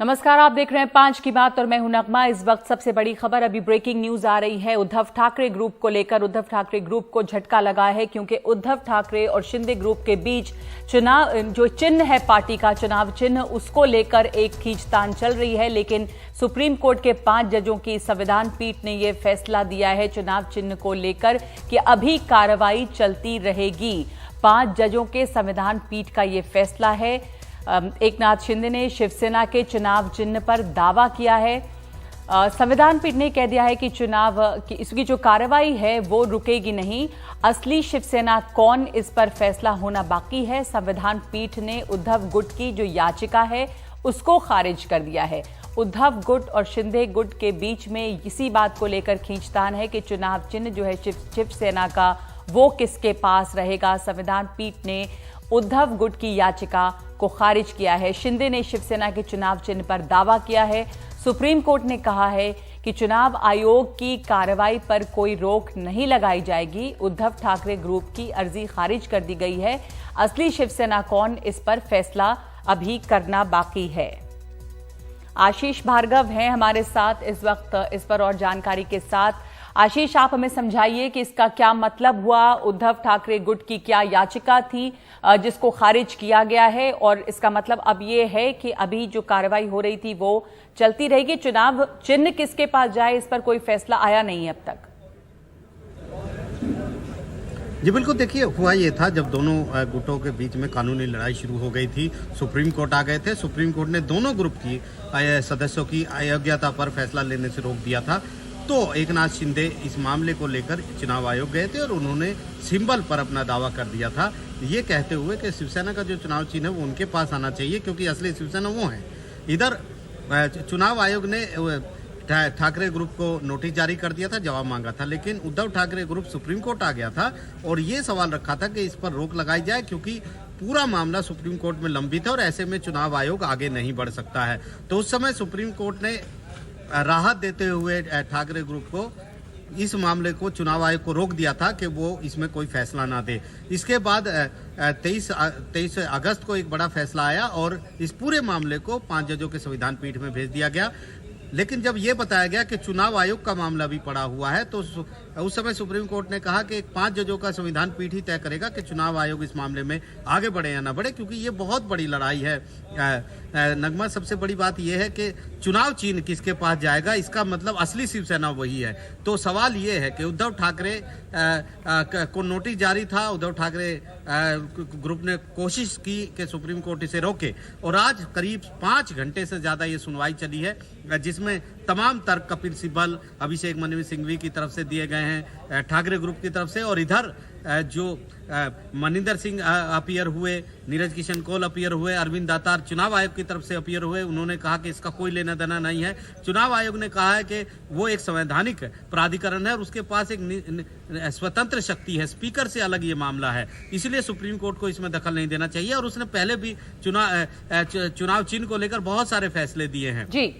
नमस्कार, आप देख रहे हैं 5 की बात और मैं हूं नगमा। इस वक्त सबसे बड़ी खबर अभी ब्रेकिंग न्यूज आ रही है उद्धव ठाकरे ग्रुप को लेकर। उद्धव ठाकरे ग्रुप को झटका लगा है क्योंकि उद्धव ठाकरे और शिंदे ग्रुप के बीच चुनाव जो चिन्ह है पार्टी का चुनाव चिन्ह, उसको लेकर एक खींचतान चल रही है। लेकिन सुप्रीम कोर्ट के 5 जजों की संविधान पीठ ने यह फैसला दिया है चुनाव चिन्ह को लेकर कि अभी कार्रवाई चलती रहेगी। 5 जजों के संविधान पीठ का यह फैसला है। एकनाथ शिंदे ने शिवसेना के चुनाव चिन्ह पर दावा किया है। संविधान पीठ ने कह दिया है कि चुनाव की इसकी जो कार्रवाई है वो रुकेगी नहीं। असली शिवसेना कौन, इस पर फैसला होना बाकी है। संविधान पीठ ने उद्धव गुट की जो याचिका है उसको खारिज कर दिया है। उद्धव गुट और शिंदे गुट के बीच में इसी बात को लेकर खींचतान है कि चुनाव चिन्ह जो है शिवसेना का वो किसके पास रहेगा। संविधान पीठ ने उद्धव गुट की याचिका को खारिज किया है। शिंदे ने शिवसेना के चुनाव चिन्ह पर दावा किया है। सुप्रीम कोर्ट ने कहा है कि चुनाव आयोग की कार्रवाई पर कोई रोक नहीं लगाई जाएगी। उद्धव ठाकरे ग्रुप की अर्जी खारिज कर दी गई है। असली शिवसेना कौन, इस पर फैसला अभी करना बाकी है। आशीष भार्गव हैं हमारे साथ इस वक्त इस पर और जानकारी के साथ। आशीष, आप हमें समझाइए कि इसका क्या मतलब हुआ, उद्धव ठाकरे गुट की क्या याचिका थी जिसको खारिज किया गया है, और इसका मतलब अब ये है कि अभी जो कार्रवाई हो रही थी वो चलती रहेगी। चुनाव चिन्ह किसके पास जाए इस पर कोई फैसला आया नहीं है अब तक। जी बिल्कुल, देखिए हुआ ये था जब दोनों गुटों के बीच में कानूनी लड़ाई शुरू हो गई थी, सुप्रीम कोर्ट आ गए थे। सुप्रीम कोर्ट ने दोनों ग्रुप की सदस्यों की अयोग्यता पर फैसला लेने से रोक दिया था। तो एकनाथ शिंदे इस मामले को लेकर चुनाव आयोग गए थे और उन्होंने सिंबल पर अपना दावा कर दिया था, ये कहते हुए कि शिवसेना का जो चुनाव चिन्ह है वो उनके पास आना चाहिए क्योंकि असली शिवसेना वो है। इधर चुनाव आयोग ने ठाकरे ग्रुप को नोटिस जारी कर दिया था, जवाब मांगा था, लेकिन Uddhav Thackeray group supreme court आ गया था और ये सवाल रखा था कि इस पर रोक लगाई जाए क्योंकि पूरा मामला सुप्रीम कोर्ट में लंबित है और ऐसे में चुनाव आयोग आगे नहीं बढ़ सकता है। तो उस समय सुप्रीम कोर्ट ने राहत देते हुए ठाकरे ग्रुप को इस मामले को चुनाव आयोग को रोक दिया था कि वो इसमें कोई फैसला ना दे। इसके बाद 23 अगस्त को एक बड़ा फैसला आया और इस पूरे मामले को 5 जजों के संविधान पीठ में भेज दिया गया। लेकिन जब ये बताया गया कि चुनाव आयोग का मामला भी पड़ा हुआ है तो उस समय सुप्रीम कोर्ट ने कहा कि 5 जजों का संविधान पीठ ही तय करेगा कि चुनाव आयोग इस मामले में आगे बढ़े या ना बढ़े, क्योंकि ये बहुत बड़ी लड़ाई है। नगमा, सबसे बड़ी बात यह है कि चुनाव चिन्ह किसके पास जाएगा, इसका मतलब असली शिवसेना वही है। तो सवाल ये है कि उद्धव ठाकरे को नोटिस जारी था, उद्धव ठाकरे ग्रुप ने कोशिश की कि सुप्रीम कोर्ट इसे रोके और आज करीब 5 घंटे से ज्यादा ये सुनवाई चली है जिसमें तमाम तर्क कपिल सिब्बल, अभिषेक मनु सिंघवी की तरफ से दिए गए हैं ठाकरे ग्रुप की तरफ से, और इधर जो मनिंदर सिंह अपीयर हुए, नीरज किशन कौल अपीयर हुए, अरविंद दातार चुनाव आयोग की तरफ से अपीयर हुए। उन्होंने कहा कि इसका कोई लेना देना नहीं है। चुनाव आयोग ने कहा है कि वो एक संवैधानिक प्राधिकरण है और उसके पास एक स्वतंत्र शक्ति है, स्पीकर से अलग ये मामला है, इसलिए सुप्रीम कोर्ट को इसमें दखल नहीं देना चाहिए। और उसने पहले भी चुनाव चिन्ह को लेकर बहुत सारे फैसले दिए हैं जी।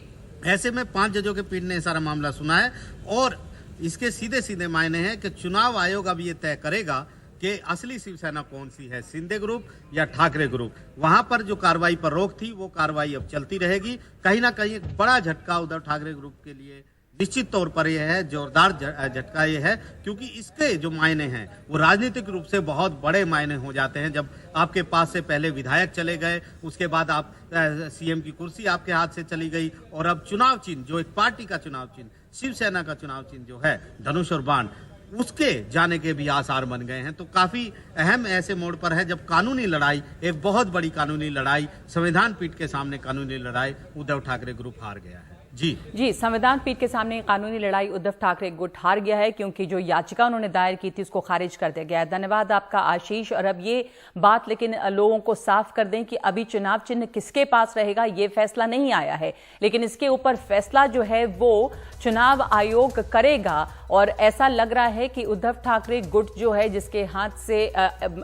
ऐसे में 5 जजों के पीठ ने सारा मामला सुना है और इसके सीधे सीधे मायने हैं कि चुनाव आयोग अब ये तय करेगा कि असली शिवसेना कौन सी है, शिंदे ग्रुप या ठाकरे ग्रुप। वहां पर जो कार्रवाई पर रोक थी वो कार्रवाई अब चलती रहेगी। कहीं ना कहीं एक बड़ा झटका उद्धव ठाकरे ग्रुप के लिए निश्चित तौर पर यह है, जोरदार झटका ये है, क्योंकि इसके जो मायने हैं वो राजनीतिक रूप से बहुत बड़े मायने हो जाते हैं। जब आपके पास से पहले विधायक चले गए, उसके बाद आप सीएम की कुर्सी आपके हाथ से चली गई और अब चुनाव चिन्ह, जो एक पार्टी का चुनाव चिन्ह, शिवसेना का चुनाव चिन्ह जो है धनुष और बाण, उसके जाने के भी आसार बन गए हैं। तो काफी अहम ऐसे मोड़ पर है जब कानूनी लड़ाई, एक बहुत बड़ी कानूनी लड़ाई, संविधान पीठ के सामने कानूनी लड़ाई उद्धव ठाकरे ग्रुप हार गया है। जी, संविधान पीठ के सामने कानूनी लड़ाई उद्धव ठाकरे गुट हार गया है क्योंकि जो याचिका उन्होंने दायर की थी उसको खारिज कर दिया गया है। धन्यवाद आपका आशीष। और अब ये बात लेकिन लोगों को साफ कर दें कि अभी चुनाव चिन्ह किसके पास रहेगा ये फैसला नहीं आया है, लेकिन इसके ऊपर फैसला जो है वो चुनाव आयोग करेगा। और ऐसा लग रहा है कि उद्धव ठाकरे गुट जो है, जिसके हाथ से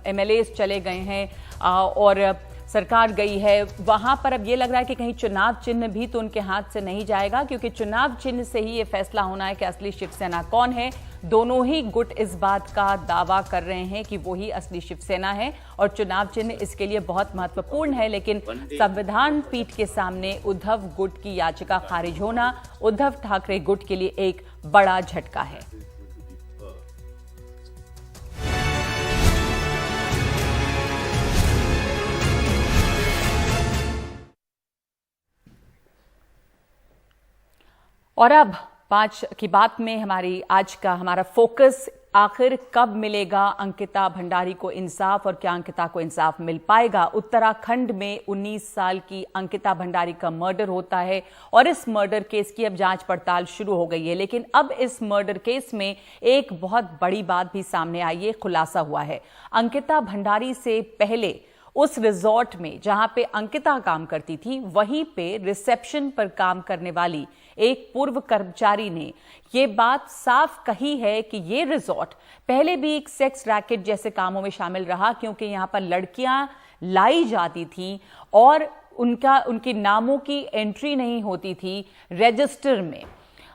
MLAs चले गए हैं और सरकार गई है, वहां पर अब ये लग रहा है कि कहीं चुनाव चिन्ह भी तो उनके हाथ से नहीं जाएगा, क्योंकि चुनाव चिन्ह से ही ये फैसला होना है कि असली शिवसेना कौन है। दोनों ही गुट इस बात का दावा कर रहे हैं कि वो ही असली शिवसेना है और चुनाव चिन्ह इसके लिए बहुत महत्वपूर्ण है। लेकिन संविधान पीठ के सामने उद्धव गुट की याचिका खारिज होना उद्धव ठाकरे गुट के लिए एक बड़ा झटका है। और अब 5 की बात में हमारा फोकस आखिर कब मिलेगा अंकिता भंडारी को इंसाफ और क्या अंकिता को इंसाफ मिल पाएगा। उत्तराखंड में 19 साल की अंकिता भंडारी का मर्डर होता है और इस मर्डर केस की अब जांच पड़ताल शुरू हो गई है। लेकिन अब इस मर्डर केस में एक बहुत बड़ी बात भी सामने आई है, खुलासा हुआ है। अंकिता भंडारी से पहले उस रिजॉर्ट में जहां पे अंकिता काम करती थी, वहीं पे रिसेप्शन पर काम करने वाली एक पूर्व कर्मचारी ने ये बात साफ कही है कि ये रिजॉर्ट पहले भी एक सेक्स रैकेट जैसे कामों में शामिल रहा, क्योंकि यहां पर लड़कियां लाई जाती थी और उनके नामों की एंट्री नहीं होती थी रजिस्टर में।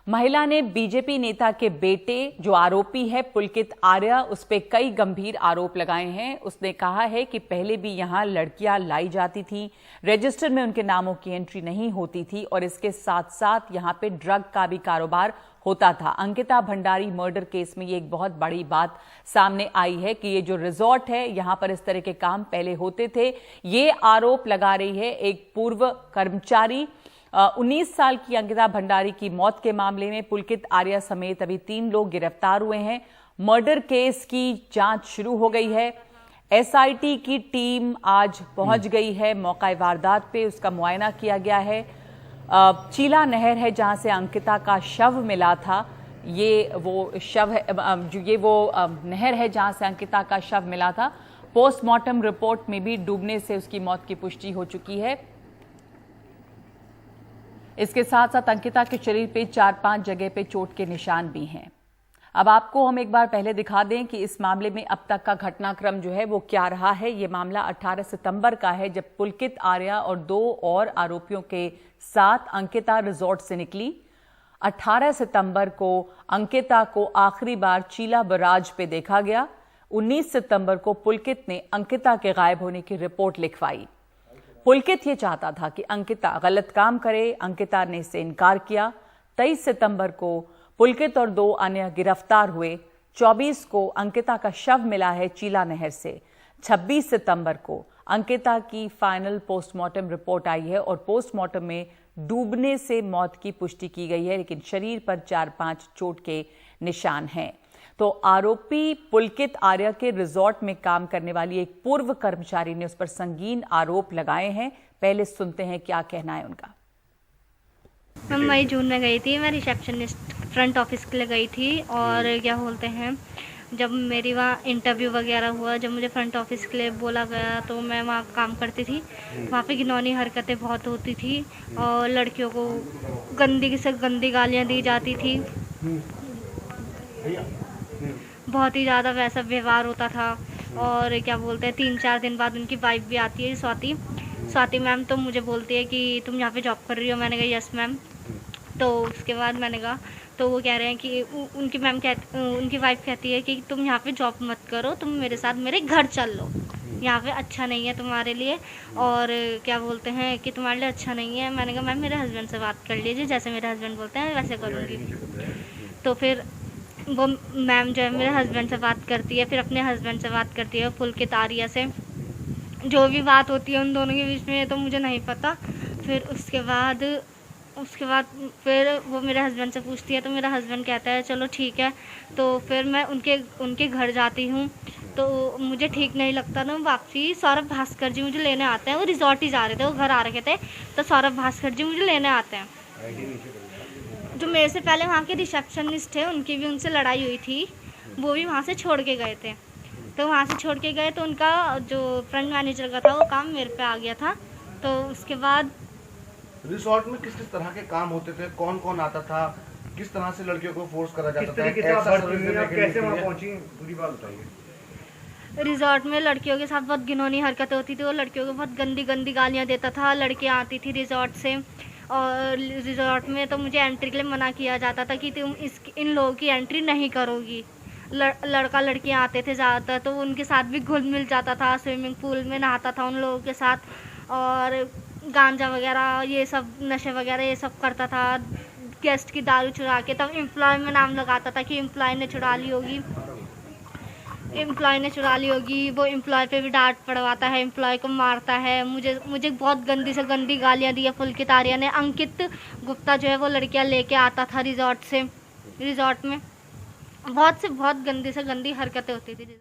महिला ने बीजेपी नेता के बेटे जो आरोपी है पुलकित आर्या, उस पर कई गंभीर आरोप लगाए हैं। उसने कहा है कि पहले भी यहां लड़कियां लाई जाती थी, रजिस्टर में उनके नामों की एंट्री नहीं होती थी और इसके साथ साथ यहां पे ड्रग का भी कारोबार होता था। अंकिता भंडारी मर्डर केस में ये एक बहुत बड़ी बात सामने आई है कि ये जो रिजॉर्ट है यहां पर इस तरह के काम पहले होते थे। ये आरोप लगा रही है एक पूर्व कर्मचारी। 19 साल की अंकिता भंडारी की मौत के मामले में पुलकित आर्या समेत अभी 3 लोग गिरफ्तार हुए हैं। मर्डर केस की जांच शुरू हो गई है। एसआईटी की टीम आज पहुंच गई है मौका वारदात पे, उसका मुआयना किया गया है। चीला नहर है जहां से अंकिता का शव मिला था, ये वो शव है, ये वो नहर है जहां से अंकिता का शव मिला था। पोस्टमार्टम रिपोर्ट में भी डूबने से उसकी मौत की पुष्टि हो चुकी है। इसके साथ साथ अंकिता के शरीर पे 4-5 जगह पे चोट के निशान भी हैं। अब आपको हम एक बार पहले दिखा दें कि इस मामले में अब तक का घटनाक्रम जो है वो क्या रहा है। ये मामला 18 सितंबर का है, जब पुलकित आर्या और 2 और आरोपियों के साथ अंकिता रिजॉर्ट से निकली। 18 सितंबर को अंकिता को आखिरी बार चीला बराज पे देखा गया। 19 सितंबर को पुलकित ने अंकिता के गायब होने की रिपोर्ट लिखवाई। पुलकित ये चाहता था कि अंकिता गलत काम करे, अंकिता ने इससे इनकार किया। 23 सितंबर को पुलकित और 2 अन्य गिरफ्तार हुए। 24 को अंकिता का शव मिला है चीला नहर से। 26 सितंबर को अंकिता की फाइनल पोस्टमार्टम रिपोर्ट आई है और पोस्टमार्टम में डूबने से मौत की पुष्टि की गई है, लेकिन शरीर पर 4-5 चोट के निशान हैं। तो आरोपी पुलकित आर्या के रिजॉर्ट में काम करने वाली एक पूर्व कर्मचारी ने उस पर संगीन आरोप लगाए हैं। पहले सुनते हैं क्या कहना है उनका। मैं मई जून में गई थी, मैं रिसेप्शनिस्ट फ्रंट ऑफिस के लिए गई थी और क्या बोलते हैं, जब मेरी वहाँ इंटरव्यू वगैरह हुआ, जब मुझे फ्रंट ऑफिस के लिए बोला गया तो मैं वहाँ काम करती थी। वहाँ पे घिनौनी हरकतें बहुत होती थी और लड़कियों को गंदी से गंदी गालियाँ दी जाती थी। बहुत ही ज़्यादा वैसा व्यवहार होता था। और क्या बोलते हैं, 3-4 दिन बाद उनकी वाइफ भी आती है, स्वाति मैम, तो मुझे बोलती है कि तुम यहाँ पे जॉब कर रही हो। मैंने कहा यस मैम। तो उसके बाद मैंने कहा, तो वो कह रहे हैं कि उनकी वाइफ कहती है कि तुम यहाँ पे जॉब मत करो, तुम मेरे साथ मेरे घर चल लो, यहाँ पे अच्छा नहीं है तुम्हारे लिए, और क्या बोलते हैं कि तुम्हारे लिए अच्छा नहीं है। मैंने कहा मैम मेरे हस्बैंड से बात कर लीजिए, जैसे मेरे हस्बैंड बोलते हैं वैसे करूँगी। तो फिर वो मैम जो है मेरे हस्बैंड से बात करती है, फिर अपने हस्बैंड से बात करती है पुलकित आर्या से। जो भी बात होती है उन दोनों के बीच में तो मुझे नहीं पता। फिर उसके बाद फिर वो मेरे हस्बैंड से पूछती है, तो मेरा हस्बैंड कहता है चलो ठीक है। तो फिर मैं उनके घर जाती हूँ, तो मुझे ठीक नहीं लगता ना। वापसी सौरभ भास्कर जी मुझे लेने आते हैं, वो रिजॉर्ट ही जा रहे थे, वो घर आ रखे थे, तो सौरभ भास्कर जी मुझे लेने आते हैं। जो मेरे से पहले वहाँ के रिसेप्शनिस्ट थे, उनकी भी उनसे लड़ाई हुई थी, वो भी वहाँ से छोड़ के गए थे। तो वहाँ से छोड़ के गए तो उनका जो फ्रंट मैनेजर का था वो काम मेरे पे आ गया था। तो उसके बाद रिसोर्ट में किस तरह के काम होते थे, कौन कौन आता था, किस तरह से लड़कियों को फोर्स करा जाता था, कैसे वहाँ पहुंची, पूरी बात बताइए। रिजॉर्ट में लड़कियों के साथ बहुत घिनौनी हरकतें होती थी। वो लड़कियों को बहुत गंदी गंदी गालियाँ देता था। लड़कियाँ आती थी रिजॉर्ट से, और रिजॉर्ट में तो मुझे एंट्री के लिए मना किया जाता था कि तुम इन लोगों की एंट्री नहीं करोगी। लड़का लड़कियाँ आते थे ज़्यादातर, तो उनके साथ भी घुल मिल जाता था, स्विमिंग पूल में नहाता था उन लोगों के साथ, और गांजा वगैरह ये सब नशे वगैरह ये सब करता था। गेस्ट की दारू चुरा के, तब एम्प्लॉय में नाम लगाता था कि एम्प्लॉय ने चुरा ली होगी, वो एम्प्लॉय पे भी डांट पड़वाता है, एम्प्लॉय को मारता है। मुझे बहुत गंदी से गंदी गालियाँ दी है पुलकित आर्या ने। अंकित गुप्ता जो है वो लड़कियाँ लेके आता था रिजॉर्ट में बहुत गंदी से गंदी हरकतें होती थी।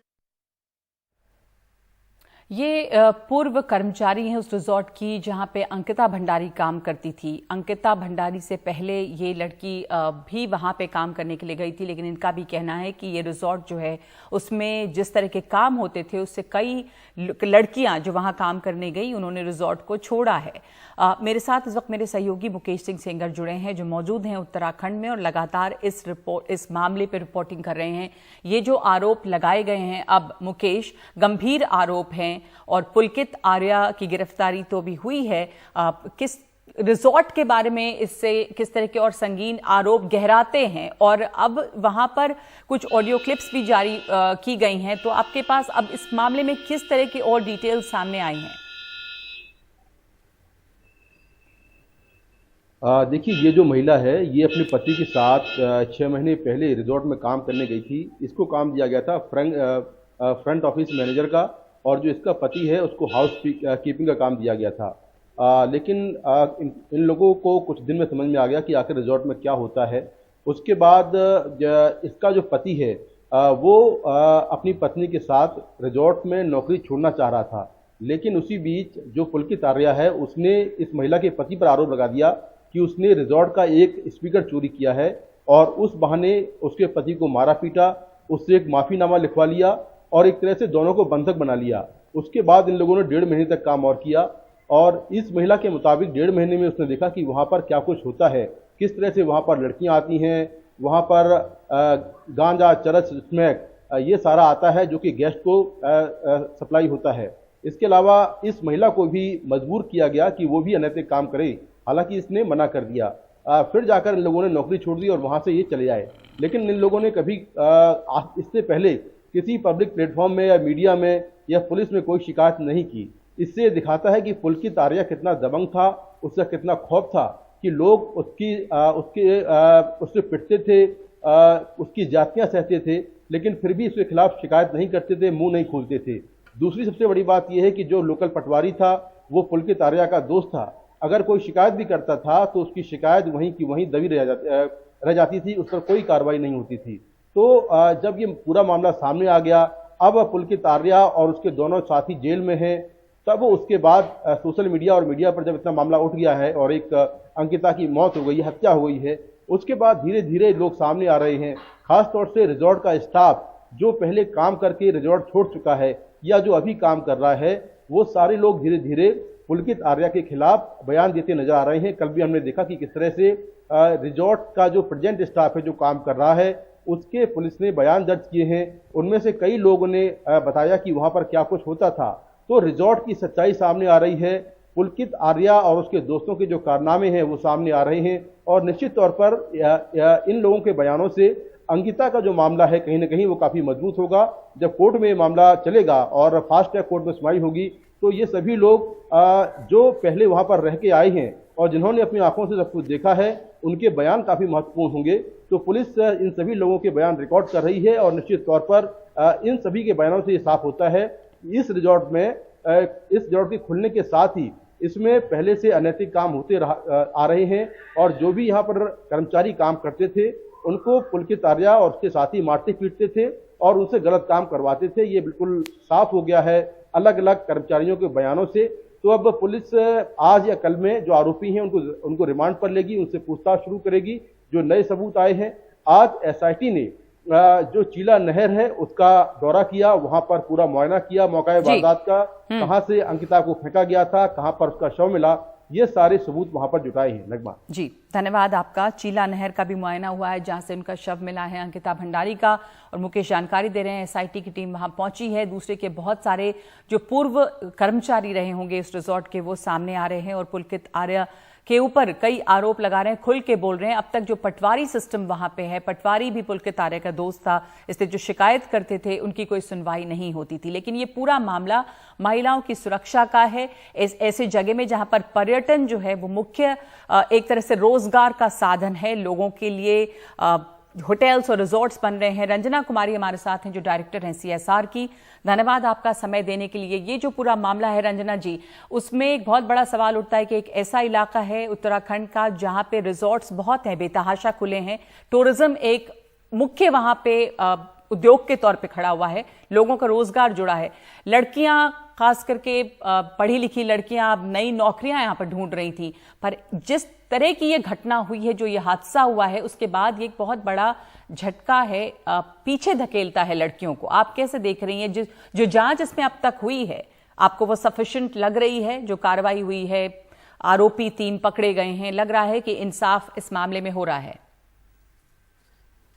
ये पूर्व कर्मचारी हैं उस रिजॉर्ट की जहां पे अंकिता भंडारी काम करती थी। अंकिता भंडारी से पहले ये लड़की भी वहां पे काम करने के लिए गई थी, लेकिन इनका भी कहना है कि ये रिजॉर्ट जो है उसमें जिस तरह के काम होते थे उससे कई लड़कियां जो वहां काम करने गई उन्होंने रिजॉर्ट को छोड़ा है। मेरे साथ इस वक्त मेरे सहयोगी मुकेश सिंह सेंगर जुड़े हैं जो मौजूद हैं उत्तराखंड में और लगातार इस मामले पर रिपोर्टिंग कर रहे हैं। ये जो आरोप लगाए गए हैं अब मुकेश, गंभीर आरोप हैं और पुलकित आर्या की गिरफ्तारी तो भी हुई है। किस रिजॉर्ट के बारे में इससे किस तरह के और संगीन आरोप गहराते हैं, और अब वहां पर कुछ ऑडियो क्लिप्स भी जारी की गई हैं, तो आपके पास अब इस मामले में किस तरह की और डिटेल्स सामने आई हैं? देखिए, ये जो महिला है ये अपने पति के साथ 6 महीने पहले रिजॉर्ट में काम करने गई थी। इसको काम दिया गया था फ्रंट ऑफिस मैनेजर का, और जो इसका पति है उसको हाउस कीपिंग का काम दिया गया था। लेकिन इन लोगों को कुछ दिन में समझ में आ गया कि आखिर रिजॉर्ट में क्या होता है। उसके बाद इसका जो पति है वो अपनी पत्नी के साथ रिजॉर्ट में नौकरी छोड़ना चाह रहा था, लेकिन उसी बीच जो पुलकित आर्या है उसने इस महिला के पति पर आरोप लगा दिया कि उसने रिजॉर्ट का एक स्पीकर चोरी किया है, और उस बहाने उसके पति को मारा पीटा, उससे एक माफीनामा लिखवा लिया और एक तरह से दोनों को बंधक बना लिया। उसके बाद इन लोगों ने 1.5 महीने तक काम और किया, और इस महिला के मुताबिक 1.5 महीने में उसने देखा कि वहाँ पर क्या कुछ होता है, किस तरह से वहाँ पर लड़कियाँ आती हैं, वहाँ पर गांजा, चरस, स्मैक ये सारा आता है जो कि गेस्ट को सप्लाई होता है। इसके अलावा इस महिला को भी मजबूर किया गया कि वो भी अनैतिक काम करे, हालांकि इसने मना कर दिया। फिर जाकर इन लोगों ने नौकरी छोड़ दी और वहाँ से ये चले आए। लेकिन इन लोगों ने कभी इससे पहले किसी पब्लिक प्लेटफॉर्म में या मीडिया में या पुलिस में कोई शिकायत नहीं की। इससे दिखाता है कि पुलकित आर्या कितना दबंग था, उसका कितना खौफ था कि लोग उससे पिटते थे, उसकी जातियां सहते थे, लेकिन फिर भी उसके खिलाफ शिकायत नहीं करते थे, मुंह नहीं खोलते थे। दूसरी सबसे बड़ी बात यह है कि जो लोकल पटवारी था वो पुलकित आर्या का दोस्त था। अगर कोई शिकायत भी करता था तो उसकी शिकायत वहीं की वहीं दबी रह जाती थी, उस पर कोई कार्रवाई नहीं होती थी। तो जब ये पूरा मामला सामने आ गया, अब पुलकित आर्या और उसके दोनों साथी जेल में हैं, तब उसके बाद सोशल मीडिया और मीडिया पर जब इतना मामला उठ गया है और एक अंकिता की मौत हो गई है, हत्या हो गई है, उसके बाद धीरे धीरे लोग सामने आ रहे हैं। खासतौर से रिजॉर्ट का स्टाफ जो पहले काम करके रिजॉर्ट छोड़ चुका है या जो अभी काम कर रहा है, वो सारे लोग धीरे धीरे पुलकित आर्या के खिलाफ बयान देते नजर आ रहे हैं। कल भी हमने देखा कि किस तरह से रिजॉर्ट का जो प्रेजेंट स्टाफ है जो काम कर रहा है उसके पुलिस ने बयान दर्ज किए हैं। उनमें से कई लोगों ने बताया कि वहां पर क्या कुछ होता था। तो रिजॉर्ट की सच्चाई सामने आ रही है, पुलकित आर्या और उसके दोस्तों के जो कारनामे हैं वो सामने आ रहे हैं, और निश्चित तौर पर इन लोगों के बयानों से अंकिता का जो मामला है कहीं ना कहीं वो काफी मजबूत होगा। जब कोर्ट में मामला चलेगा और फास्ट ट्रैक कोर्ट में सुनवाई होगी तो ये सभी लोग जो पहले वहां पर रह के आए हैं और जिन्होंने अपनी आंखों से सब कुछ देखा है, उनके बयान काफी महत्वपूर्ण होंगे। तो पुलिस इन सभी लोगों के बयान रिकॉर्ड कर रही है और निश्चित तौर पर इन सभी के बयानों से ये साफ होता है इस रिजॉर्ट के खुलने के साथ ही इसमें पहले से अनैतिक काम होते आ रहे हैं, और जो भी यहाँ पर कर्मचारी काम करते थे उनको पुलकित आर्या और उसके साथी मारते पीटते थे और उनसे गलत काम करवाते थे। ये बिल्कुल साफ हो गया है अलग अलग कर्मचारियों के बयानों से। तो अब पुलिस आज या कल में जो आरोपी हैं उनको रिमांड पर लेगी, उनसे पूछताछ शुरू करेगी। जो नए सबूत आए हैं, आज एसआईटी ने जो चीला नहर है उसका दौरा किया, वहां पर पूरा मुआयना किया मौका वारदात का, कहां से अंकिता को फेंका गया था, कहां पर उसका शव मिला, ये सारे सबूत वहां पर जुटाए हैं। नगमा जी, धन्यवाद आपका। चीला नहर का भी मुआयना हुआ है जहां से उनका शव मिला है अंकिता भंडारी का, और मुकेश जानकारी दे रहे हैं एसआईटी की टीम वहां पहुंची है। दूसरे के बहुत सारे जो पूर्व कर्मचारी रहे होंगे इस रिजॉर्ट के वो सामने आ रहे हैं और पुलकित आर्य के ऊपर कई आरोप लगा रहे हैं, खुल के बोल रहे हैं। अब तक जो पटवारी सिस्टम वहां पे है, पटवारी भी पुलकित आर्य का दोस्त था, इसलिए जो शिकायत करते थे उनकी कोई सुनवाई नहीं होती थी। लेकिन ये पूरा मामला महिलाओं की सुरक्षा का है। ऐसे जगह में जहां पर पर्यटन जो है वो मुख्य एक तरह से रोजगार का साधन है लोगों के लिए, होटल्स और रिजॉर्ट्स बन रहे हैं। रंजना कुमारी हमारे साथ हैं जो डायरेक्टर हैं सीएसआर की। धन्यवाद आपका समय देने के लिए। ये जो पूरा मामला है रंजना जी, उसमें एक बहुत बड़ा सवाल उठता है कि एक ऐसा इलाका है उत्तराखंड का जहां पे रिजॉर्ट्स बहुत हैं, बेतहाशा खुले हैं, टूरिज्म एक मुख्य वहां पे उद्योग के तौर पे खड़ा हुआ है, लोगों का रोजगार जुड़ा है। लड़कियां खास करके पढ़ी लिखी लड़कियां अब नई नौकरियां यहां पर ढूंढ रही थी, पर जिस तरह की ये घटना हुई है, जो ये हादसा हुआ है, उसके बाद ये एक बहुत बड़ा झटका है, पीछे धकेलता है लड़कियों को। आप कैसे देख रही हैं जो जांच इसमें अब तक हुई है, आपको वो सफिशिएंट लग रही है? जो कार्रवाई हुई है, आरोपी 3 पकड़े गए हैं, लग रहा है कि इंसाफ इस मामले में हो रहा है?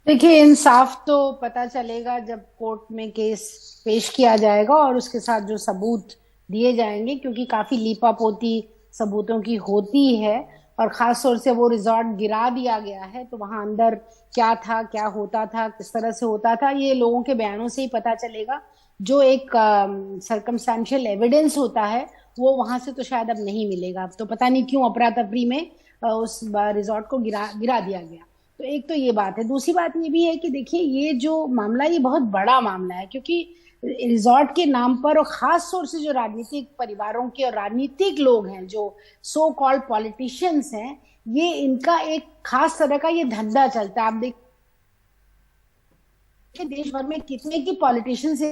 देखिए, इंसाफ तो पता चलेगा जब कोर्ट में केस पेश किया जाएगा और उसके साथ जो सबूत दिए जाएंगे, क्योंकि काफी लीपापोती सबूतों की होती है। और खास तौर से वो रिजॉर्ट गिरा दिया गया है, तो वहां अंदर क्या था, क्या होता था, किस तरह से होता था, ये लोगों के बयानों से ही पता चलेगा। जो एक सर्कमस्टेंशियल एविडेंस होता है वो वहां से तो शायद अब नहीं मिलेगा। तो पता नहीं क्यों अफरा तफरी में उस रिजॉर्ट को गिरा दिया गया। तो एक तो ये बात है। दूसरी बात ये भी है कि देखिए, ये जो मामला, ये बहुत बड़ा मामला है, क्योंकि रिजॉर्ट के नाम पर और खास तौर से जो राजनीतिक परिवारों के और राजनीतिक लोग हैं, जो सो कॉल्ड पॉलिटिशियंस हैं, ये इनका एक खास तरह का ये धंधा चलता है। आप देखिए देश भर में कितने की पॉलिटिशियंस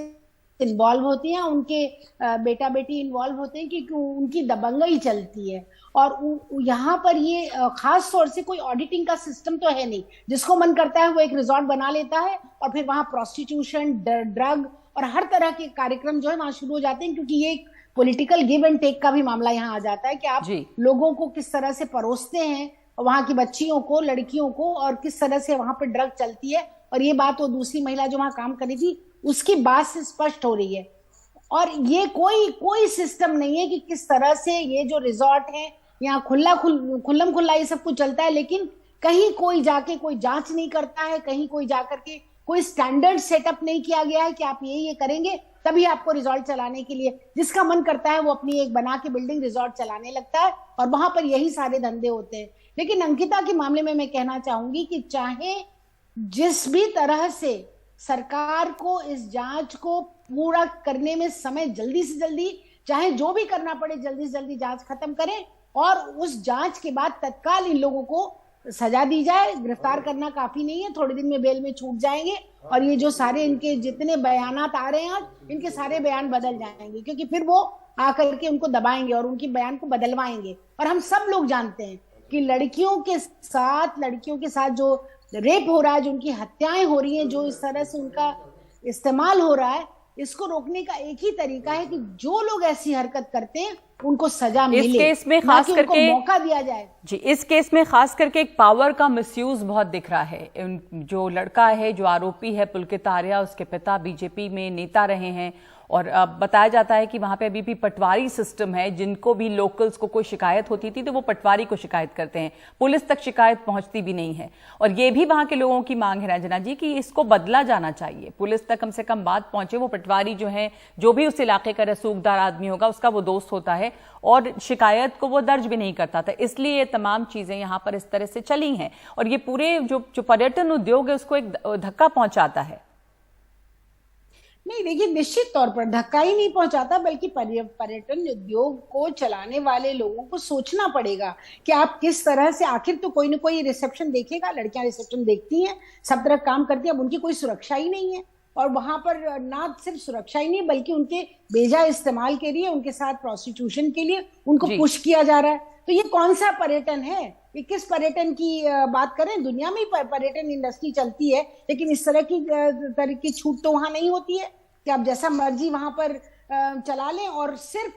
इन्वॉल्व होती हैं, उनके बेटा बेटी इन्वॉल्व होते हैं, क्योंकि उनकी दबंगई चलती है। और यहाँ पर ये खास तौर से कोई ऑडिटिंग का सिस्टम तो है नहीं। जिसको मन करता है वो एक रिजॉर्ट बना लेता है और फिर वहां प्रोस्टिट्यूशन, ड्रग और हर तरह के कार्यक्रम जो है वहां शुरू हो जाते हैं, क्योंकि ये एक पॉलिटिकल गिव एंड टेक का भी मामला यहाँ आ जाता है कि आप लोगों को किस तरह से परोसते हैं, वहां की बच्चियों को, लड़कियों को, और किस तरह से वहां पर ड्रग चलती है। और ये बात वो दूसरी महिला जो वहां काम कर रही थी उसकी बात से स्पष्ट हो रही है। और ये कोई सिस्टम नहीं है कि किस तरह से ये जो रिजॉर्ट है यहाँ खुल्लम खुल्ला ये सब कुछ चलता है, लेकिन कहीं कोई जाके कोई जांच नहीं करता है, कहीं कोई जाकर के कोई स्टैंडर्ड सेटअप नहीं किया गया है कि आप ये करेंगे तभी आपको रिजॉर्ट चलाने के लिए। जिसका मन करता है वो अपनी एक बना के बिल्डिंग रिजॉर्ट चलाने लगता है और वहां पर यही सारे धंधे होते हैं। लेकिन अंकिता के मामले में मैं कहना चाहूंगी कि चाहे जिस भी तरह से सरकार को इस जांच को पूरा करने में समय जल्दी से जल्दी, चाहे जो भी करना पड़े जल्दी से जल्दी जांच खत्म करें और उस जांच के बाद तत्काल इन लोगों को सजा दी जाए। गिरफ्तार करना काफी नहीं है, थोड़े दिन में बेल में छूट जाएंगे और ये जो सारे इनके जितने बयानात आ रहे हैं आज, इनके सारे बयान बदल जाएंगे, क्योंकि फिर वो आकर के उनको दबाएंगे और उनकी बयान को बदलवाएंगे। और हम सब लोग जानते हैं कि लड़कियों के साथ जो रेप हो रहा है, जो उनकी हत्याएं हो रही हैं, जो इस तरह से उनका इस्तेमाल हो रहा है, इसको रोकने का एक ही तरीका है कि जो लोग ऐसी हरकत करते हैं उनको सजा मिले। इस केस में खास करके मौका दिया जाए। जी, इस केस में खास करके एक पावर का मिसयूज बहुत दिख रहा है। जो लड़का है, जो आरोपी है पुलकित आर्य, उसके पिता बीजेपी में नेता रहे हैं और बताया जाता है कि वहां पे अभी भी पटवारी सिस्टम है। जिनको भी लोकल्स को कोई शिकायत होती थी तो वो पटवारी को शिकायत करते हैं, पुलिस तक शिकायत पहुंचती भी नहीं है। और ये भी वहां के लोगों की मांग है रंजना जी कि इसको बदला जाना चाहिए, पुलिस तक कम से कम बात पहुंचे। वो पटवारी जो है, जो भी उस इलाके का रसूखदार आदमी होगा, उसका वो दोस्त होता है और शिकायत को वो दर्ज भी नहीं करता था। इसलिए ये तमाम चीजें यहाँ पर इस तरह से चली हैं और ये पूरे जो पर्यटन उद्योग है उसको एक धक्का पहुंचाता है। नहीं, देखिए, निश्चित तौर पर धक्का ही नहीं पहुंचाता, बल्कि पर्यटन उद्योग को चलाने वाले लोगों को सोचना पड़ेगा कि आप किस तरह से, आखिर तो कोई ना कोई रिसेप्शन देखेगा, लड़कियां रिसेप्शन देखती हैं, सब तरह काम करती है, अब उनकी कोई सुरक्षा ही नहीं है। और वहां पर ना सिर्फ सुरक्षा ही नहीं, बल्कि उनके बेजा इस्तेमाल के लिए, उनके साथ प्रोस्टिट्यूशन के लिए उनको पुश किया जा रहा है। तो ये कौन सा पर्यटन है? ये किस पर्यटन की बात करें? दुनिया में पर्यटन इंडस्ट्री चलती है, लेकिन इस तरह की छूट तो वहां नहीं होती है कि आप जैसा मर्जी वहां पर चला लें। और सिर्फ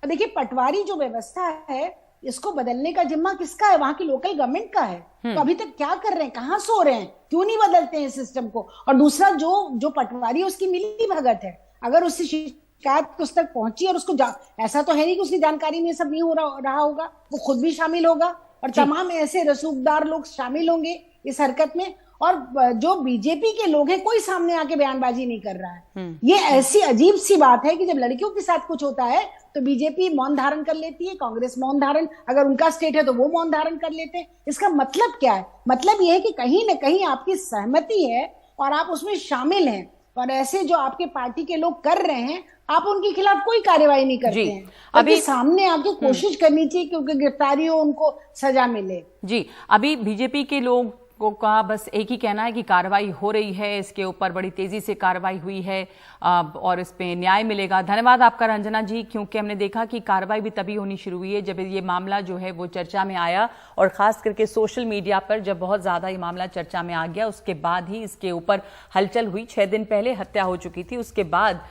देखिए, पटवारी जो व्यवस्था है इसको बदलने का जिम्मा किसका है? वहां की लोकल गवर्नमेंट का है। तो अभी तक क्या कर रहे हैं, कहाँ सो रहे हैं, क्यों नहीं बदलते हैं सिस्टम को? और दूसरा, जो पटवारी है उसकी मिली भगत है, अगर उससे शिकायत उस तक पहुंची और उसको ऐसा तो है नहीं कि उसकी जानकारी में सब नहीं हो रहा होगा, वो खुद भी शामिल होगा और तमाम ऐसे रसूखदार लोग शामिल होंगे इस हरकत में। और जो बीजेपी के लोग हैं, कोई सामने आके बयानबाजी नहीं कर रहा है। ये ऐसी अजीब सी बात है कि जब लड़कियों के साथ कुछ होता है तो बीजेपी मौन धारण कर लेती है, कांग्रेस मौन धारण, अगर उनका स्टेट है तो वो मौन धारण कर लेते हैं। इसका मतलब क्या है? मतलब ये है कि कहीं ना कहीं आपकी सहमति है और आप उसमें शामिल हैं, और ऐसे जो आपके पार्टी के लोग कर रहे हैं, आप उनके खिलाफ कोई कार्रवाई नहीं करते हैं। अभी सामने आके कोशिश करनी चाहिए क्योंकि गिरफ्तारी हो, उनको सजा मिले। जी, अभी बीजेपी के लोग का बस एक ही कहना है कि कार्रवाई हो रही है, इसके ऊपर बड़ी तेजी से कार्रवाई हुई है और इसमें न्याय मिलेगा। धन्यवाद आपका रंजना जी, क्योंकि हमने देखा कि कार्रवाई भी तभी होनी शुरू हुई है जब ये मामला जो है वो चर्चा में आया, और खास करके सोशल मीडिया पर जब बहुत ज्यादा ये मामला चर्चा में आ गया, उसके बाद ही इसके ऊपर हलचल हुई। 6 दिन पहले हत्या हो चुकी थी, उसके बाद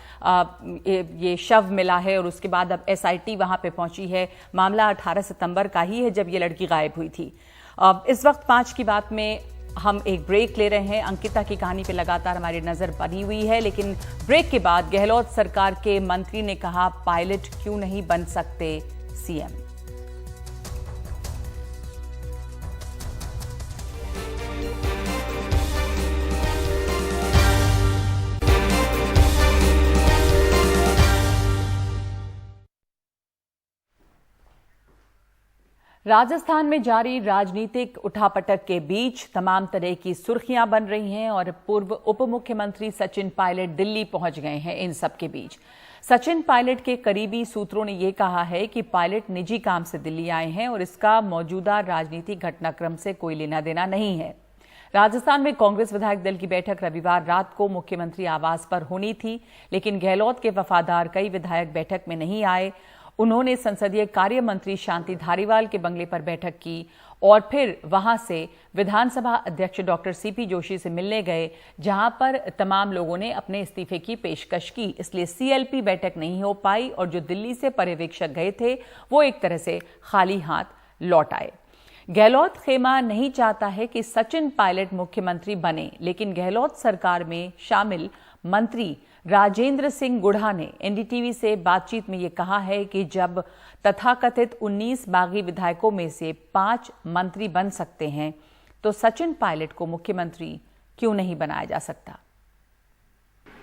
ये शव मिला है और उसके बाद अब SIT वहां पे पहुंची है। मामला 18 सितंबर का ही है जब ये लड़की गायब हुई थी। इस वक्त 5 की बात में हम एक ब्रेक ले रहे हैं। अंकिता की कहानी पे लगातार हमारी नजर बनी हुई है, लेकिन ब्रेक के बाद गहलोत सरकार के मंत्री ने कहा, पायलट क्यों नहीं बन सकते CM। राजस्थान में जारी राजनीतिक उठापटक के बीच तमाम तरह की सुर्खियां बन रही हैं और पूर्व उप मुख्यमंत्री सचिन पायलट दिल्ली पहुंच गए हैं। इन सब के बीच सचिन पायलट के करीबी सूत्रों ने यह कहा है कि पायलट निजी काम से दिल्ली आए हैं और इसका मौजूदा राजनीतिक घटनाक्रम से कोई लेना देना नहीं है। राजस्थान में कांग्रेस विधायक दल की बैठक रविवार रात को मुख्यमंत्री आवास पर होनी थी, लेकिन गहलोत के वफादार कई विधायक बैठक में नहीं आए। उन्होंने संसदीय कार्य मंत्री शांति धारीवाल के बंगले पर बैठक की और फिर वहां से विधानसभा अध्यक्ष डॉक्टर CP जोशी से मिलने गए, जहां पर तमाम लोगों ने अपने इस्तीफे की पेशकश की। इसलिए CLP बैठक नहीं हो पाई और जो दिल्ली से पर्यवेक्षक गए थे वो एक तरह से खाली हाथ लौट आए। गहलोत खेमा नहीं चाहता है कि सचिन पायलट मुख्यमंत्री बने, लेकिन गहलोत सरकार में शामिल मंत्री राजेंद्र सिंह गुढ़ा ने NDTV से बातचीत में ये कहा है कि जब तथाकथित 19 बागी विधायकों में से 5 मंत्री बन सकते हैं तो सचिन पायलट को मुख्यमंत्री क्यों नहीं बनाया जा सकता।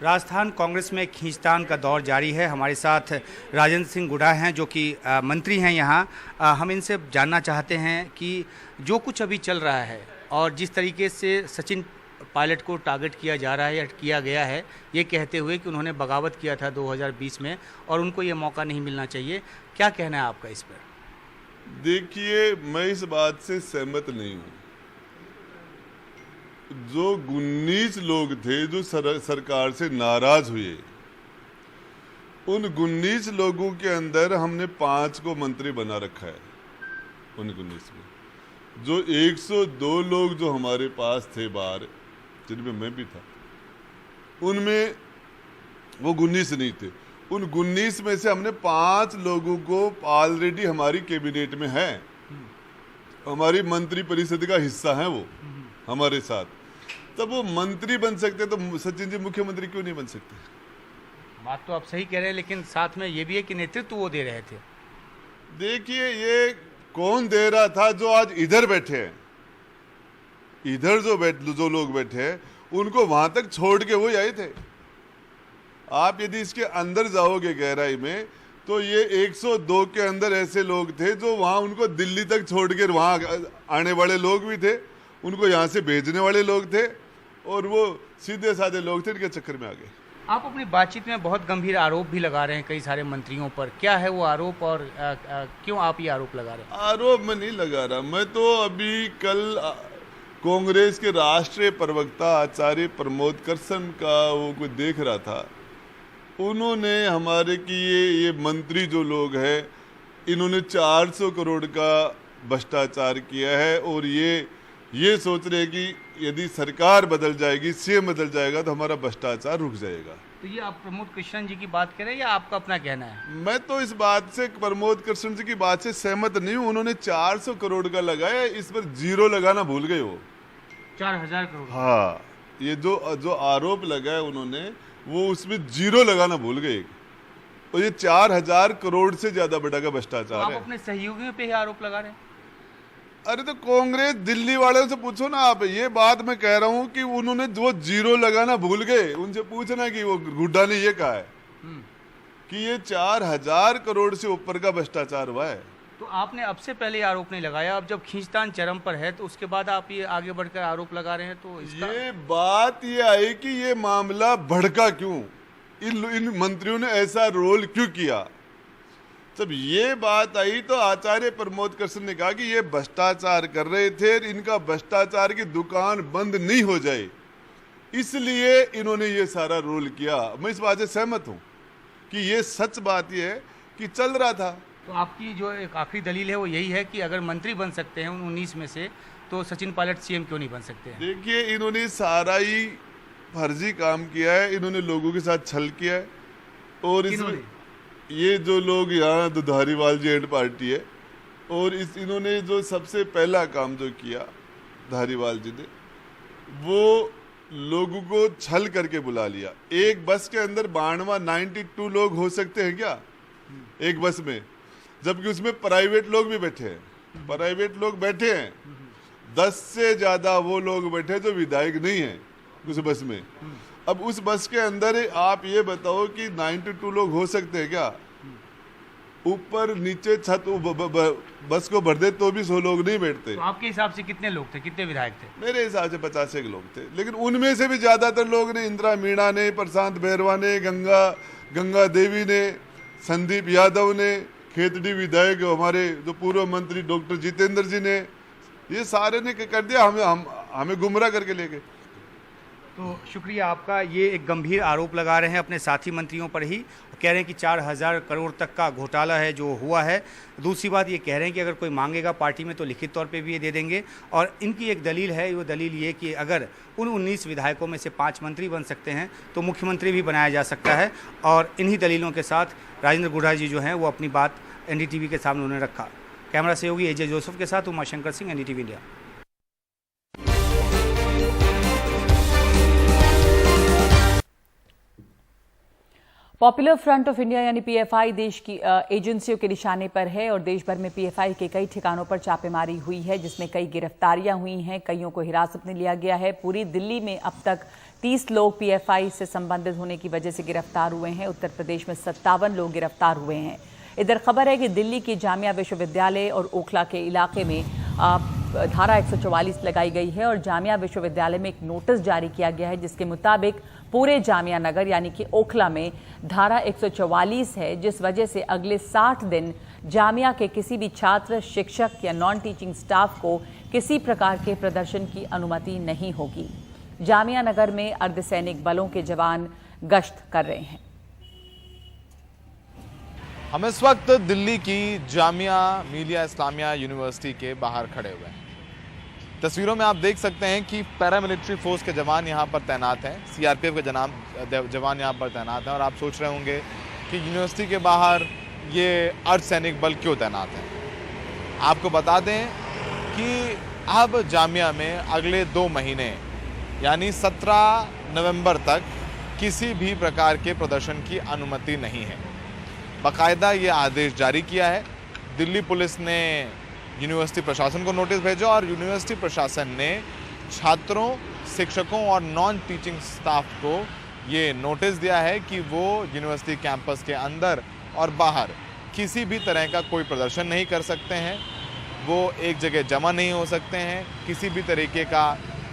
राजस्थान कांग्रेस में खींचतान का दौर जारी है। हमारे साथ राजेंद्र सिंह गुढ़ा हैं जो कि मंत्री हैं यहाँ। हम इनसे जानना चाहते हैं कि जो कुछ अभी चल रहा है और जिस तरीके से सचिन पायलट को टारगेट किया जा रहा है या किया गया है, ये कहते हुए कि उन्होंने बगावत किया था 2020 में और उनको ये मौका नहीं मिलना चाहिए, क्या कहना है आपका इस पर? देखिए, मैं इस बात से सहमत नहीं हूँ। जो 19 लोग थे जो सरकार से नाराज हुए, उन 19 लोगों के अंदर हमने 5 को मंत्री बना रखा है। उन 19 में जो 102 लोग जो हमारे पास थे बाहर, जिनमें मैं भी था, उनमें वो 19 नहीं थे। उन 19 में से हमने 5 लोगों को ऑलरेडी हमारी कैबिनेट में है, हमारी मंत्री परिषद का हिस्सा है वो हमारे साथ। तब वो मंत्री बन सकते तो सचिन जी मुख्यमंत्री क्यों नहीं बन सकते? बात तो आप सही कह रहे हैं, लेकिन साथ में ये भी है कि नेतृत्व वो दे रहे थे। देखिए, ये कौन दे रहा था? जो आज इधर बैठे हैं, इधर जो लोग बैठे हैं, उनको वहां तक छोड़ के वो आए थे। आप यदि इसके अंदर जाओगे गहराई में, तो ये 102 के अंदर ऐसे लोग थे जो वहां उनको दिल्ली तक छोड़ के वहां आने वाले लोग भी थे, उनको यहाँ से भेजने वाले लोग थे, और वो सीधे साधे लोग थे, इनके चक्कर में आ गए। आप अपनी बातचीत में बहुत गंभीर आरोप भी लगा रहे हैं कई सारे मंत्रियों पर, क्या है वो आरोप और क्यों आप ये आरोप लगा रहे हैं? आरोप मैं नहीं लगा रहा। मैं तो अभी कल कांग्रेस के राष्ट्रीय प्रवक्ता आचार्य प्रमोद करसन का वो कुछ देख रहा था। उन्होंने हमारे की ये मंत्री जो लोग हैं, इन्होंने 400 करोड़ का भ्रष्टाचार किया है और ये सोच रहे कि यदि सरकार बदल जाएगी, CM बदल जाएगा तो हमारा भ्रष्टाचार रुक जाएगा। तो ये आप प्रमोद कृष्णन जी की बात करें या आपका अपना कहना है? मैं तो इस बात से, प्रमोद कृष्णन जी की बात से सहमत नहीं हूँ। उन्होंने 400 करोड़ का लगाया, इस पर जीरो लगाना भूल गए वो। 4000 करोड़? हाँ, ये जो आरोप लगाया उन्होंने, वो उसमें जीरो लगाना भूल गए। और ये 4000 करोड़ से ज्यादा बड़ा का भ्रष्टाचार तो है। आप अपने सहयोगियों पे ही आरोप लगा रहे हैं? अरे तो कांग्रेस दिल्ली वालों से पूछो ना आप। ये बात मैं कह रहा हूँ कि उन्होंने वो जीरो लगाना भूल गए। उनसे पूछना कि वो गुड्डा ने ये कहा है कि ये 4000 करोड़ से ऊपर का भ्रष्टाचार हुआ है। तो आपने अब से पहले आरोप नहीं लगाया, अब जब खींचतान चरम पर है तो उसके बाद आप ये आगे बढ़कर आरोप लगा रहे हैं, तो इसका... ये बात ये आई कि ये मामला भड़का क्यों, इन मंत्रियों ने ऐसा रोल क्यों किया। जब ये बात आई तो आचार्य प्रमोद कृष्ण ने कहा कि ये भ्रष्टाचार कर रहे थे, इनका भ्रष्टाचार की दुकान बंद नहीं हो जाए, इसलिए इन्होंने ये सारा रोल किया। मैं इस बात से सहमत हूं कि ये सच बात ये है कि चल रहा था। तो आपकी जो एक आखिरी दलील है वो यही है कि अगर मंत्री बन सकते हैं उन 19 में से, तो सचिन पायलट सीएम क्यों नहीं बन सकते हैं? देखिए, इन्होंने सारा ही फर्जी काम किया है, इन्होंने लोगों के साथ छल किया है। और ये जो लोग यहाँ धारीवाल जी एंड पार्टी है, और इन्होंने जो सबसे पहला काम जो किया धारीवाल जी ने, वो लोगों को छल करके बुला लिया। एक बस के अंदर 92 लोग हो सकते हैं क्या एक बस में, जबकि उसमें प्राइवेट लोग भी बैठे हैं। प्राइवेट लोग बैठे हैं 10 से ज्यादा वो लोग बैठे जो विधायक नहीं है उस बस में। अब उस बस के अंदर आप ये बताओ कि 92 लोग हो सकते हैं क्या? ऊपर नीचे छत बस को भर दे तो भी 100 लोग नहीं बैठते। तो आपके हिसाब से कितने लोग थे, कितने विधायक थे? मेरे हिसाब से 50 लोग थे, लेकिन उनमें से भी ज्यादातर लोग ने, इंदिरा मीणा ने, प्रशांत बैरवा ने, गंगा देवी ने, संदीप यादव ने, खेतड़ी विधायक हमारे जो पूर्व मंत्री डॉक्टर जितेंद्र जी ने, ये सारे ने कर दिया, हमें गुमराह करके ले गए। तो शुक्रिया आपका। ये एक गंभीर आरोप लगा रहे हैं अपने साथी मंत्रियों पर ही, कह रहे हैं कि 4000 करोड़ तक का घोटाला है जो हुआ है। दूसरी बात ये कह रहे हैं कि अगर कोई मांगेगा पार्टी में तो लिखित तौर पे भी ये दे देंगे। और इनकी एक दलील है, वो दलील ये कि अगर उन 19 विधायकों में से 5 मंत्री बन सकते हैं तो मुख्यमंत्री भी बनाया जा सकता है। और इन्हीं दलीलों के साथ राजेंद्र गुढ़ा जी जो हैं वो अपनी बात NDTV के सामने उन्होंने रखा। कैमरा सहयोगी AJ जोसेफ के साथ Umashankar Singh, NDTV India. Popular front of India यानी PFI देश की एजेंसियों के निशाने पर है और देश भर में PFI के कई ठिकानों पर छापेमारी हुई है, जिसमें कई गिरफ्तारियां हुई हैं, कईयों को हिरासत में लिया गया है। पूरी दिल्ली में अब तक 30 लोग PFI से संबंधित होने की वजह से गिरफ्तार हुए हैं। उत्तर प्रदेश में 57 लोग गिरफ्तार हुए हैं। इधर खबर है कि दिल्ली की जामिया विश्वविद्यालय और ओखला के इलाके में धारा 144 लगाई गई है और जामिया विश्वविद्यालय में एक नोटिस जारी किया गया है, जिसके मुताबिक पूरे जामिया नगर यानी कि ओखला में धारा 144 है, जिस वजह से अगले 60 दिन जामिया के किसी भी छात्र, शिक्षक या नॉन टीचिंग स्टाफ को किसी प्रकार के प्रदर्शन की अनुमति नहीं होगी। जामिया नगर में अर्धसैनिक बलों के जवान गश्त कर रहे हैं। हम इस वक्त दिल्ली की जामिया मिलिया इस्लामिया यूनिवर्सिटी के बाहर खड़े हुए हैं। तस्वीरों में आप देख सकते हैं कि पैरामिलिट्री फोर्स के जवान यहाँ पर तैनात हैं, CRPF के जवान यहाँ पर तैनात हैं। और आप सोच रहे होंगे कि यूनिवर्सिटी के बाहर ये अर्धसैनिक बल क्यों तैनात हैं। आपको बता दें कि अब जामिया में अगले 2 महीने यानी 17 नवंबर तक किसी भी प्रकार के प्रदर्शन की अनुमति नहीं है। बाकायदा ये आदेश जारी किया है। दिल्ली पुलिस ने यूनिवर्सिटी प्रशासन को नोटिस भेजा और यूनिवर्सिटी प्रशासन ने छात्रों, शिक्षकों और नॉन टीचिंग स्टाफ को ये नोटिस दिया है कि वो यूनिवर्सिटी कैंपस के अंदर और बाहर किसी भी तरह का कोई प्रदर्शन नहीं कर सकते हैं, वो एक जगह जमा नहीं हो सकते हैं, किसी भी तरीके का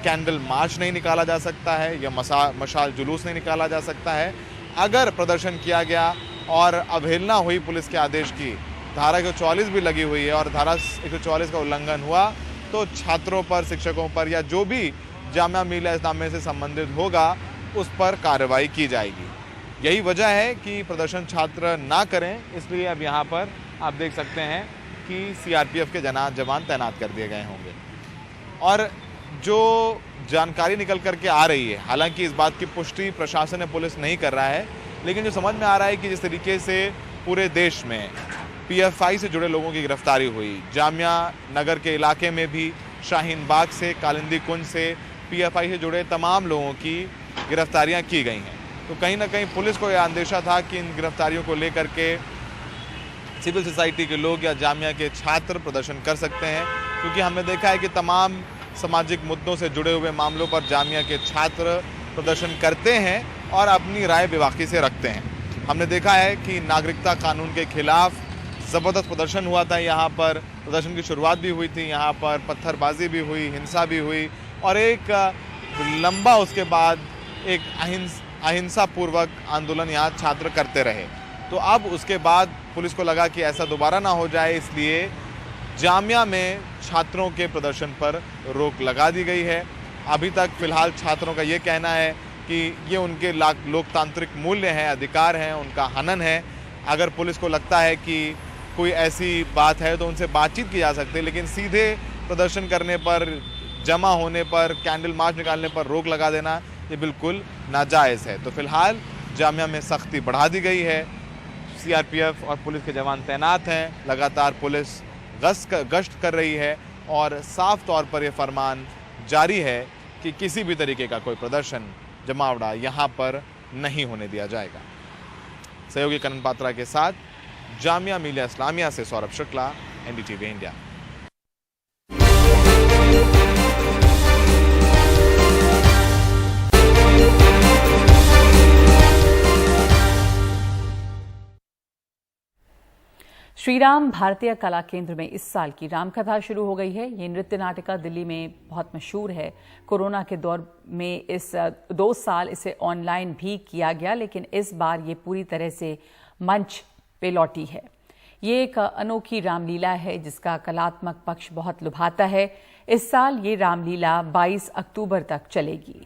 कैंडल मार्च नहीं निकाला जा सकता है या मशाल जुलूस नहीं निकाला जा सकता है। अगर प्रदर्शन किया गया और अवहेलना हुई पुलिस के आदेश की, धारा 144 भी लगी हुई है और धारा 144 का उल्लंघन हुआ तो छात्रों पर, शिक्षकों पर या जो भी जामिया मिलिया इस्लामिया से संबंधित होगा उस पर कार्रवाई की जाएगी। यही वजह है कि प्रदर्शन छात्र ना करें, इसलिए अब यहाँ पर आप देख सकते हैं कि CRPF के जवान तैनात कर दिए गए होंगे। और जो जानकारी निकल करके आ रही है, हालांकि इस बात की पुष्टि प्रशासन या पुलिस नहीं कर रहा है, लेकिन जो समझ में आ रहा है कि जिस तरीके से पूरे देश में पीएफआई से जुड़े लोगों की गिरफ्तारी हुई, जामिया नगर के इलाके में भी शाहीन बाग से, कालिंदी कुंज से पीएफआई से जुड़े तमाम लोगों की गिरफ्तारियां की गई हैं। तो कहीं ना कहीं पुलिस को यह अंदेशा था कि इन गिरफ्तारियों को लेकर के सिविल सोसाइटी के लोग या जामिया के छात्र प्रदर्शन कर सकते हैं, क्योंकि हमने देखा है कि तमाम सामाजिक मुद्दों से जुड़े हुए मामलों पर जामिया के छात्र प्रदर्शन करते हैं और अपनी राय बेबाकी से रखते हैं। हमने देखा है कि नागरिकता कानून के खिलाफ ज़बरदस्त प्रदर्शन हुआ था, यहाँ पर प्रदर्शन की शुरुआत भी हुई थी, यहाँ पर पत्थरबाजी भी हुई, हिंसा भी हुई और एक लंबा उसके बाद एक अहिंसा पूर्वक आंदोलन यहाँ छात्र करते रहे। तो अब उसके बाद पुलिस को लगा कि ऐसा दोबारा ना हो जाए, इसलिए जामिया में छात्रों के प्रदर्शन पर रोक लगा दी गई है। अभी तक फिलहाल छात्रों का ये कहना है कि ये उनके लोकतांत्रिक मूल्य हैं, अधिकार हैं, उनका हनन है। अगर पुलिस को लगता है कि कोई ऐसी बात है तो उनसे बातचीत की जा सकती है, लेकिन सीधे प्रदर्शन करने पर, जमा होने पर, कैंडल मार्च निकालने पर रोक लगा देना ये बिल्कुल नाजायज़ है। तो फिलहाल जामिया में सख्ती बढ़ा दी गई है, सीआरपीएफ और पुलिस के जवान तैनात हैं, लगातार पुलिस गश्त कर रही है और साफ तौर पर यह फरमान जारी है कि किसी भी तरीके का कोई प्रदर्शन, जमावड़ा यहाँ पर नहीं होने दिया जाएगा। सहयोगी कनन पात्रा के साथ जामिया मिलिया इस्लामिया से सौरभ शुक्ला, एनडीटीवी इंडिया। श्रीराम भारतीय कला केंद्र में इस साल की रामकथा शुरू हो गई है। ये नृत्य नाटिका दिल्ली में बहुत मशहूर है। कोरोना के दौर में इस 2 साल इसे ऑनलाइन भी किया गया, लेकिन इस बार ये पूरी तरह से मंच पे लौटी है। ये एक अनोखी रामलीला है जिसका कलात्मक पक्ष बहुत लुभाता है। इस साल ये रामलीला 22 अक्टूबर तक चलेगी।